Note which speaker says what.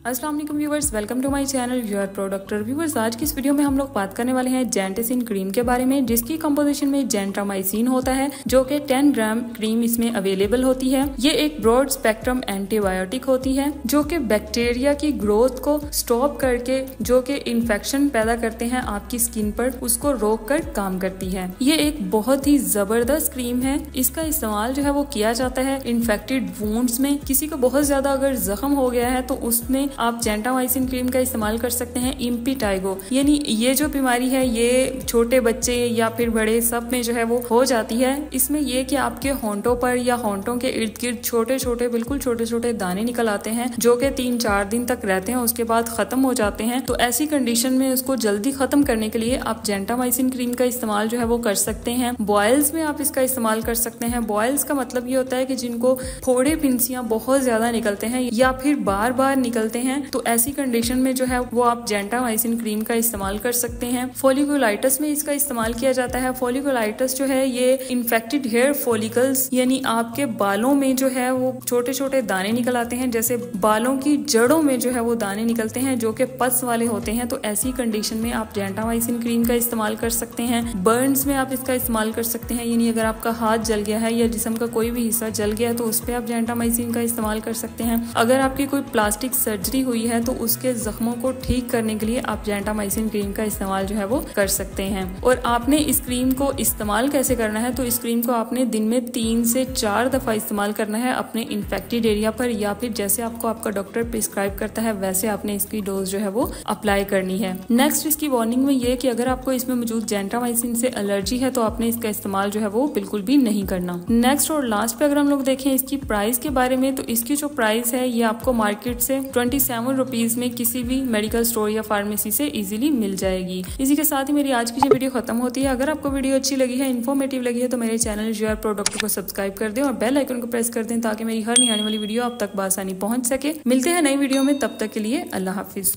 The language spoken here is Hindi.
Speaker 1: अस्सलाम वालेकुम viewers, welcome to my channel your protector. Viewers, आज की इस वीडियो में हम लोग बात करने वाले हैं जेंटासिन क्रीम के बारे में, जिसकी कंपोजिशन में जेंट्रामाइसिन होता है, जो कि 10 ग्राम क्रीम इसमें अवेलेबल होती है। ये एक ब्रॉड स्पेक्ट्रम एंटीबायोटिक होती है जो कि बैक्टीरिया की ग्रोथ को स्टॉप करके जो कि इन्फेक्शन पैदा करते हैं आपकी स्किन पर, उसको रोक कर काम करती है। ये एक बहुत ही जबरदस्त क्रीम है। इसका इस्तेमाल जो है वो किया जाता है इन्फेक्टेड वुंड्स में। किसी को बहुत ज्यादा अगर जख्म हो गया है तो उसमें आप जेंटामाइसिन क्रीम का इस्तेमाल कर सकते हैं। इम्पिटाइगो यानी ये जो बीमारी है ये छोटे बच्चे या फिर बड़े सब में जो है वो हो जाती है। इसमें ये कि आपके होंठों पर या होंठों के इर्द गिर्द छोटे छोटे बिल्कुल छोटे छोटे दाने निकल आते हैं जो कि 3-4 दिन तक रहते हैं, उसके बाद खत्म हो जाते हैं। तो ऐसी कंडीशन में उसको जल्दी खत्म करने के लिए आप जेंटामाइसिन क्रीम का इस्तेमाल जो है वो कर सकते हैं। बॉयल्स में आप इसका इस्तेमाल कर सकते हैं। बॉयल्स का मतलब ये होता है कि जिनको फोड़े फिंसियां बहुत ज्यादा निकलते हैं या फिर बार बार निकलते हैं, तो ऐसी कंडीशन में जो है वो आप जेंटामाइसिन क्रीम का इस्तेमाल कर सकते हैं। फॉलिकुलाइटिस में इसका इस्तेमाल किया जाता है। फॉलिकुलाइटिस जो है ये इन्फेक्टेड हेयर फॉलिकल्स यानी आपके बालों में जो है वो छोटे छोटे दाने निकल आते हैं, जैसे बालों की जड़ों में जो है वो दाने निकलते हैं जो कि पस वाले होते हैं। तो ऐसी कंडीशन में आप जेंटामाइसिन क्रीम का इस्तेमाल कर सकते हैं। बर्न्स में आप इसका इस्तेमाल कर सकते हैं, यानी अगर आपका हाथ जल गया है या जिस्म का कोई भी हिस्सा जल गया है तो उस पर आप जेंटामाइसिन का इस्तेमाल कर सकते हैं। अगर आपकी कोई प्लास्टिक सर्जरी हुई है तो उसके जख्मों को ठीक करने के लिए आप जेंटामाइसिन क्रीम का इस्तेमाल जो है वो कर सकते हैं। और आपने इस क्रीम को इस्तेमाल कैसे करना है, तो इस क्रीम को आपने दिन में 3 से 4 दफा इस्तेमाल करना है अपने इन्फेक्टेड एरिया पर, या फिर जैसे आपको आपका डॉक्टर प्रिस्क्राइब करता है वैसे आपने इसकी डोज जो है वो अप्लाई करनी है। नेक्स्ट इसकी वार्निंग में ये कि अगर आपको इसमें मौजूद जेंटामाइसिन से एलर्जी है तो आपने इसका इस्तेमाल जो है वो बिल्कुल भी नहीं करना। नेक्स्ट और लास्ट पे अगर हम लोग देखें इसकी प्राइस के बारे में, तो इसकी जो प्राइस है ये आपको मार्केट से 27 रुपीज में किसी भी मेडिकल स्टोर या फार्मेसी से इजीली मिल जाएगी। इसी के साथ ही मेरी आज की वीडियो खत्म होती है। अगर आपको वीडियो अच्छी लगी है, इन्फॉर्मेटिव लगी है, तो मेरे चैनल योर प्रोडक्ट को सब्सक्राइब कर दें और बेल आइकन को प्रेस कर दें ताकि मेरी हर नई आने वाली वीडियो आप तक बआसानी पहुंच सके। मिलते हैं नई वीडियो में, तब तक के लिए अल्लाह हाफिज।